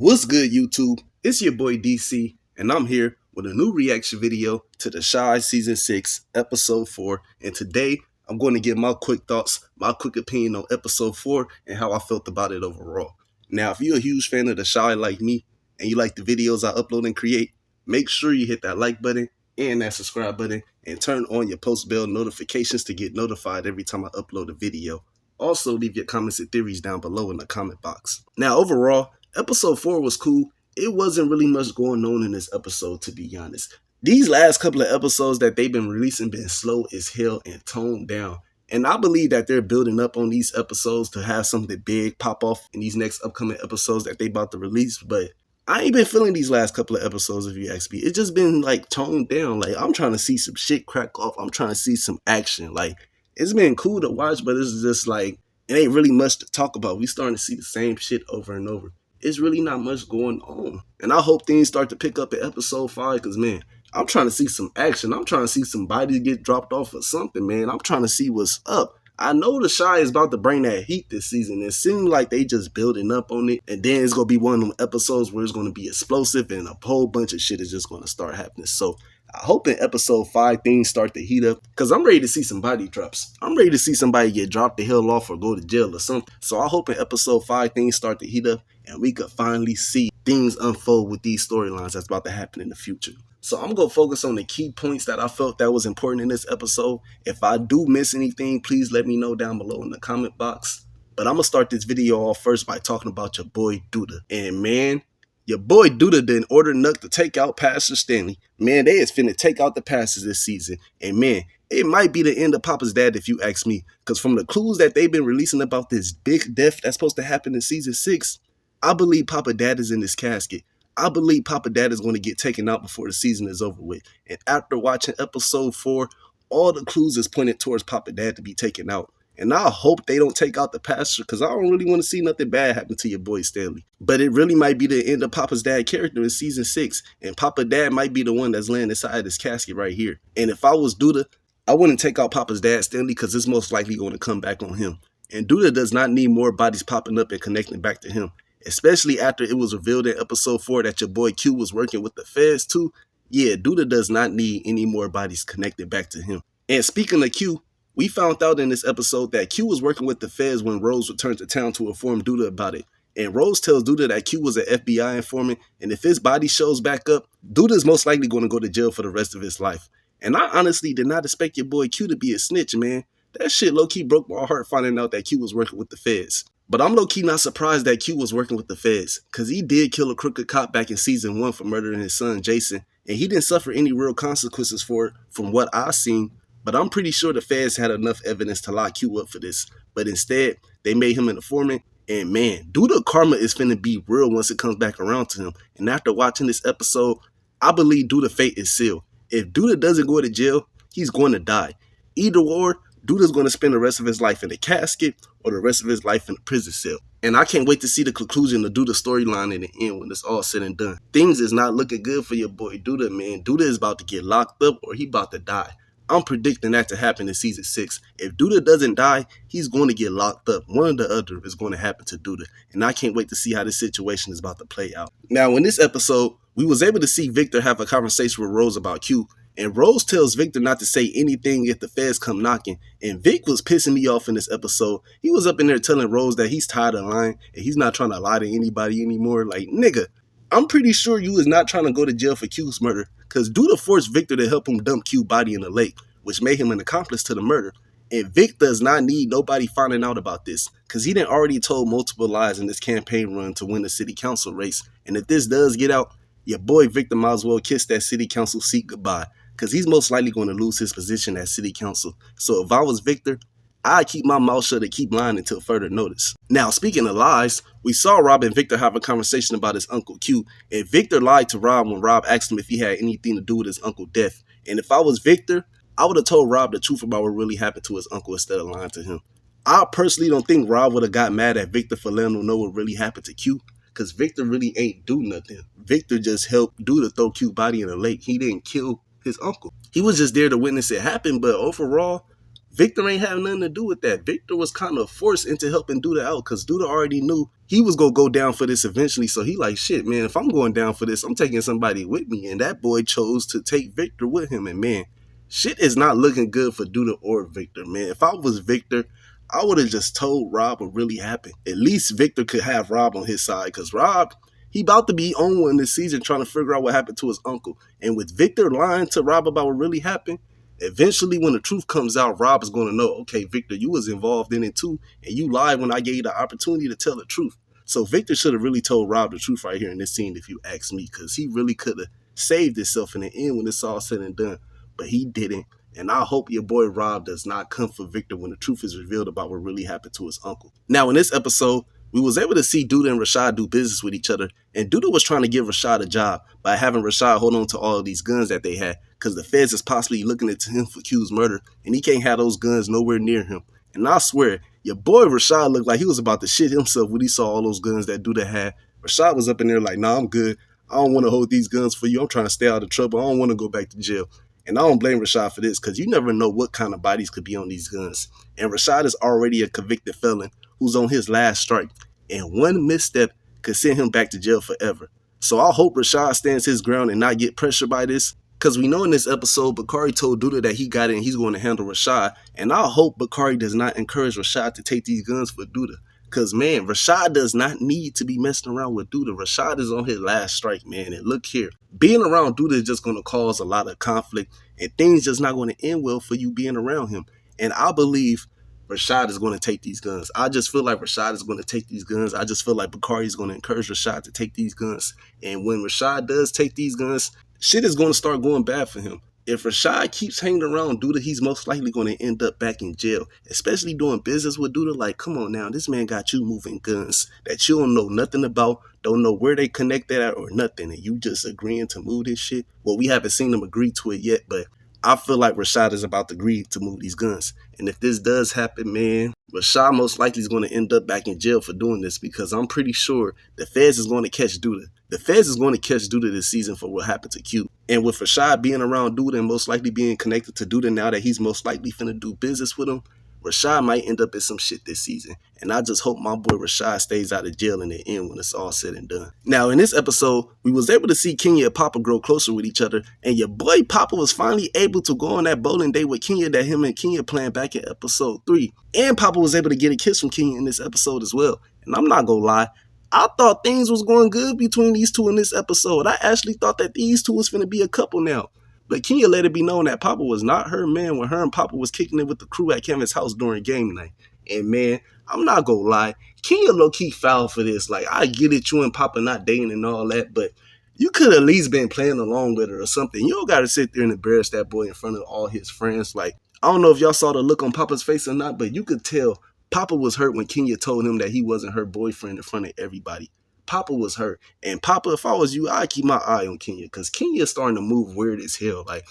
What's good, YouTube? It's your boy DC, and I'm here with a new reaction video to The Chi Season 6, Episode 4. And today, I'm going to give my quick thoughts, my quick opinion on Episode 4 and how I felt about it overall. Now, if you're a huge fan of The Chi like me, and you like the videos I upload and create, make sure you hit that like button and that subscribe button, and turn on your post bell notifications to get notified every time I upload a video. Also, leave your comments and theories down below in the comment box. Now, overall, Episode 4 was cool. It wasn't really much going on in this episode, to be honest. These last couple of episodes that they've been releasing been slow as hell and toned down. And I believe that they're building up on these episodes to have something big pop off in these next upcoming episodes that they about to release. But I ain't been feeling these last couple of episodes, if you ask me. It's just been like toned down. Like, I'm trying to see some shit crack off. I'm trying to see some action. Like, it's been cool to watch, but it's just like, it ain't really much to talk about. We starting to see the same shit over and over. It's really not much going on. And I hope things start to pick up in episode 5, because, man, I'm trying to see some action. I'm trying to see some bodies get dropped off or something, man. I'm trying to see what's up. I know The Chi is about to bring that heat this season. It seems like they just building up on it. And then it's going to be one of them episodes where it's going to be explosive and a whole bunch of shit is just going to start happening. So I hope in episode 5 things start to heat up, because I'm ready to see some body drops. I'm ready to see somebody get dropped the hell off or go to jail or something. So I hope in episode 5 things start to heat up and we could finally see things unfold with these storylines that's about to happen in the future. So I'm going to focus on the key points that I felt that was important in this episode. If I do miss anything, please let me know down below in the comment box. But I'm going to start this video off first by talking about your boy Douda. And man, your boy Douda didn't order Nuck to take out Pastor Stanley. Man, they is finna take out the pastors this season. And man, it might be the end of Papa's dad if you ask me. Because from the clues that they've been releasing about this big death that's supposed to happen in season 6, I believe Papa Dad is in this casket. I believe Papa Dad is going to get taken out before the season is over with. And after watching episode 4, all the clues is pointed towards Papa Dad to be taken out. And I hope they don't take out the pastor, because I don't really want to see nothing bad happen to your boy Stanley. But it really might be the end of Papa's dad character in season 6. And Papa Dad might be the one that's laying inside this casket right here. And if I was Douda, I wouldn't take out Papa's dad Stanley, because it's most likely going to come back on him. And Douda does not need more bodies popping up and connecting back to him. Especially after it was revealed in episode 4 that your boy Q was working with the feds too. Yeah, Douda does not need any more bodies connected back to him. And speaking of Q, we found out in this episode that Q was working with the feds when Rose returned to town to inform Douda about it. And Rose tells Douda that Q was an FBI informant, and if his body shows back up, Douda's most likely going to go to jail for the rest of his life. And I honestly did not expect your boy Q to be a snitch, man. That shit low-key broke my heart finding out that Q was working with the feds. But I'm low-key not surprised that Q was working with the feds, because he did kill a crooked cop back in season 1 for murdering his son Jason, and he didn't suffer any real consequences for it from what I've seen. But I'm pretty sure the feds had enough evidence to lock Q up for this. But instead, they made him an informant. And man, Douda karma is finna be real once it comes back around to him. And after watching this episode, I believe Douda's fate is sealed. If Douda doesn't go to jail, he's going to die. Either or, Douda's going to spend the rest of his life in a casket or the rest of his life in a prison cell. And I can't wait to see the conclusion of Douda's storyline in the end when it's all said and done. Things is not looking good for your boy Douda, man. Douda is about to get locked up or he about to die. I'm predicting that to happen in season 6. If Douda doesn't die, he's going to get locked up. One or the other is going to happen to Douda. And I can't wait to see how this situation is about to play out. Now, in this episode, we was able to see Victor have a conversation with Rose about Q. And Rose tells Victor not to say anything if the feds come knocking. And Vic was pissing me off in this episode. He was up in there telling Rose that he's tired of lying and he's not trying to lie to anybody anymore. Like, nigga, I'm pretty sure you is not trying to go to jail for Q's murder, because Douda forced Victor to help him dump Q's body in the lake, which made him an accomplice to the murder. And Vic does not need nobody finding out about this, because he done already told multiple lies in this campaign run to win the city council race. And if this does get out, your boy Victor might as well kiss that city council seat goodbye, because he's most likely going to lose his position at city council. So if I was Victor, I'd keep my mouth shut and keep lying until further notice. Now, speaking of lies, we saw Rob and Victor have a conversation about his Uncle Q, and Victor lied to Rob when Rob asked him if he had anything to do with his uncle's death. And if I was Victor, I would have told Rob the truth about what really happened to his uncle instead of lying to him. I personally don't think Rob would have got mad at Victor for letting him know what really happened to Q, because Victor really ain't do nothing. Victor just helped Douda throw Q's body in the lake. He didn't kill his uncle. He was just there to witness it happen, but overall, Victor ain't have nothing to do with that. Victor was kind of forced into helping Douda out because Douda already knew he was going to go down for this eventually. So he like, shit, man, if I'm going down for this, I'm taking somebody with me. And that boy chose to take Victor with him. And man, shit is not looking good for Douda or Victor, man. If I was Victor, I would have just told Rob what really happened. At least Victor could have Rob on his side because Rob, he about to be on one this season trying to figure out what happened to his uncle. And with Victor lying to Rob about what really happened, eventually when the truth comes out, Rob is going to know, okay, Victor, you was involved in it too, and you lied when I gave you the opportunity to tell the truth. So Victor should have really told Rob the truth right here in this scene, if you ask me, because he really could have saved himself in the end when it's all said and done. But he didn't. And I hope your boy Rob does not come for Victor when the truth is revealed about what really happened to his uncle. Now, in this episode, we was able to see Douda and Rashad do business with each other, and Douda was trying to give Rashad a job by having Rashad hold on to all of these guns that they had, because the feds is possibly looking into him for Q's murder, and he can't have those guns nowhere near him. And I swear, your boy Rashad looked like he was about to shit himself when he saw all those guns that Douda had. Rashad was up in there like, nah, I'm good. I don't want to hold these guns for you. I'm trying to stay out of trouble. I don't want to go back to jail. And I don't blame Rashad for this because you never know what kind of bodies could be on these guns. And Rashad is already a convicted felon who's on his last strike. And one misstep could send him back to jail forever. So I hope Rashad stands his ground and not get pressured by this. Because we know in this episode, Bakari told Douda that he got it and he's going to handle Rashad. And I hope Bakari does not encourage Rashad to take these guns for Douda. Because, man, Rashad does not need to be messing around with Douda. Rashad is on his last strike, man. And look here, being around Douda is just going to cause a lot of conflict. And things just not going to end well for you being around him. And I believe Rashad is going to take these guns. I just feel like Rashad is going to take these guns. I just feel like Bakari is going to encourage Rashad to take these guns. And when Rashad does take these guns, shit is going to start going bad for him. If Rashad keeps hanging around Douda, he's most likely going to end up back in jail, especially doing business with Douda. Like, come on now, this man got you moving guns that you don't know nothing about, don't know where they connected at or nothing, and you just agreeing to move this shit. Well, we haven't seen him agree to it yet, but I feel like Rashad is about to agree to move these guns. And if this does happen, man, Rashad most likely is going to end up back in jail for doing this because I'm pretty sure the feds is going to catch Douda. The feds is going to catch Douda this season for what happened to Q. And with Rashad being around Douda and most likely being connected to Douda now that he's most likely finna do business with him, Rashad might end up in some shit this season. And I just hope my boy Rashad stays out of jail in the end when it's all said and done. Now, in this episode, we was able to see Kenya and Papa grow closer with each other. And your boy Papa was finally able to go on that bowling day with Kenya that him and Kenya planned back in episode 3. And Papa was able to get a kiss from Kenya in this episode as well. And I'm not gonna lie, I thought things was going good between these two in this episode. I actually thought that these two was finna be a couple now. But Kenya let it be known that Papa was not her man when her and Papa was kicking it with the crew at Kevin's house during game night. And man, I'm not gonna lie, Kenya low-key foul for this. Like, I get it, you and Papa not dating and all that, but you could at least been playing along with her or something. You don't gotta sit there and embarrass that boy in front of all his friends. Like, I don't know if y'all saw the look on Papa's face or not, but you could tell Papa was hurt when Kenya told him that he wasn't her boyfriend in front of everybody. Papa was hurt. And Papa, if I was you, I'd keep my eye on Kenya because Kenya's starting to move weird as hell. Like,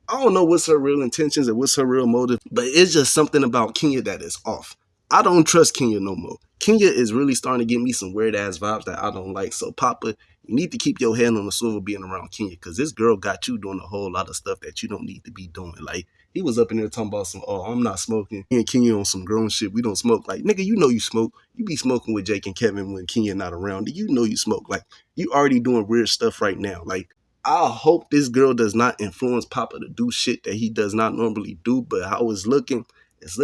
I don't know what's her real intentions and what's her real motive, but it's just something about Kenya that is off. I don't trust Kenya no more. Kenya is really starting to give me some weird ass vibes that I don't like. So Papa, you need to keep your head on the swivel being around Kenya because this girl got you doing a whole lot of stuff that you don't need to be doing. Like, he was up in there talking about some, oh, I'm not smoking. Me and Kenya on some grown shit. We don't smoke. Like, nigga, you know you smoke. You be smoking with Jake and Kevin when Kenya not around. You know you smoke. Like, you already doing weird stuff right now. Like, I hope this girl does not influence Papa to do shit that he does not normally do. But how it's looking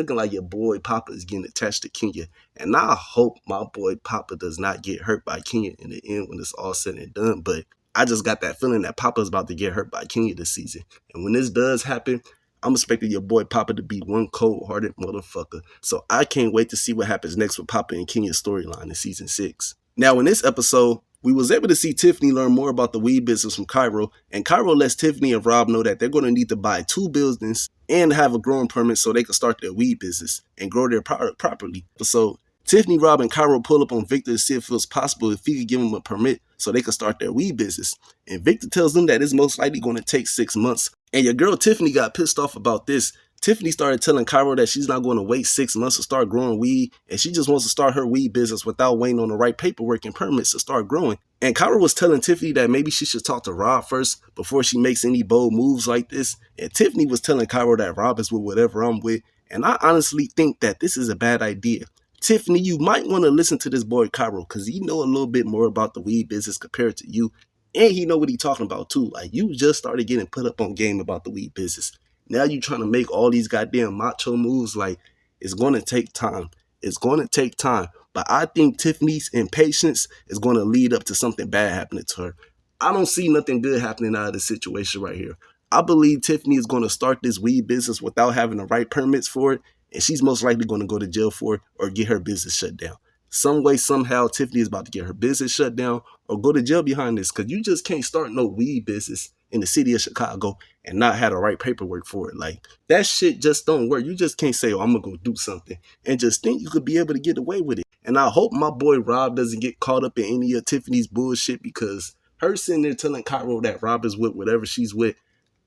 like your boy Papa is getting attached to Kenya. And I hope my boy Papa does not get hurt by Kenya in the end when it's all said and done. But I just got that feeling that Papa's about to get hurt by Kenya this season. And when this does happen, I'm expecting your boy Papa to be one cold-hearted motherfucker. So I can't wait to see what happens next with Papa and Kenya's storyline in season 6. Now, in this episode, we was able to see Tiffany learn more about the weed business from Cairo, and Cairo lets Tiffany and Rob know that they're going to need to buy 2 buildings and have a growing permit so they can start their weed business and grow their product properly. So Tiffany, Rob, and Cairo pull up on Victor to see if it was possible if he could give them a permit so they could start their weed business. And Victor tells them that it's most likely going to take 6 months. And your girl Tiffany got pissed off about this. Tiffany started telling Cairo that she's not going to wait 6 months to start growing weed, and she just wants to start her weed business without waiting on the right paperwork and permits to start growing. And Cairo was telling Tiffany that maybe she should talk to Rob first before she makes any bold moves like this. And Tiffany was telling Cairo that Rob is with whatever I'm with, And I honestly think that this is a bad idea. Tiffany, you might want to listen to this boy Cairo, because he know a little bit more about the weed business compared to you. And he know what he talking about too. Like, you just started getting put up on game about the weed business. Now you trying to make all these goddamn macho moves. Like, it's going to take time. It's going to take time. But I think Tiffany's impatience is going to lead up to something bad happening to her. I don't see nothing good happening out of this situation right here. I believe Tiffany is going to start this weed business without having the right permits for it, and she's most likely going to go to jail for it or get her business shut down. Some way, somehow, Tiffany is about to get her business shut down or go to jail behind this, because you just can't start no weed business in the city of Chicago and not have the right paperwork for it. Like, that shit just don't work. You just can't say, oh, I'm going to go do something and just think you could be able to get away with it. And I hope my boy Rob doesn't get caught up in any of Tiffany's bullshit, because her sitting there telling Cairo that Rob is with whatever she's with,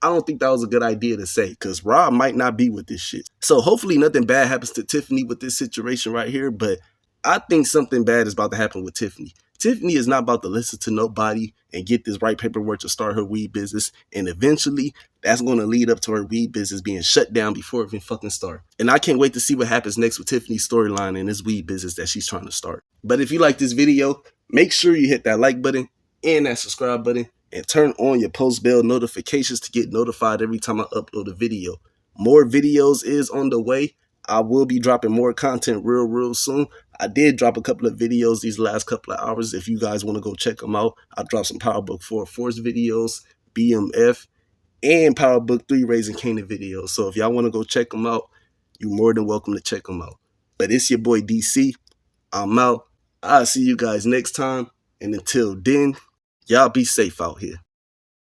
I don't think that was a good idea to say, because Rob might not be with this shit. So hopefully nothing bad happens to Tiffany with this situation right here, but I think something bad is about to happen with Tiffany. Tiffany is not about to listen to nobody and get this right paperwork to start her weed business, and eventually that's going to lead up to her weed business being shut down before it even fucking start. And I can't wait to see what happens next with Tiffany's storyline and this weed business that she's trying to start. But if you like this video, make sure you hit that like button and that subscribe button, and turn on your post bell notifications to get notified every time I upload a video. More videos is on the way. I will be dropping more content real soon. I did drop a couple of videos these last couple of hours. If you guys want to go check them out, I dropped some Power Book 4 Force videos, BMF, and Power Book 3 Raising Canaan videos. So if y'all want to go check them out, you're more than welcome to check them out. But it's your boy DC. I'm out. I'll see you guys next time. And until then, y'all be safe out here.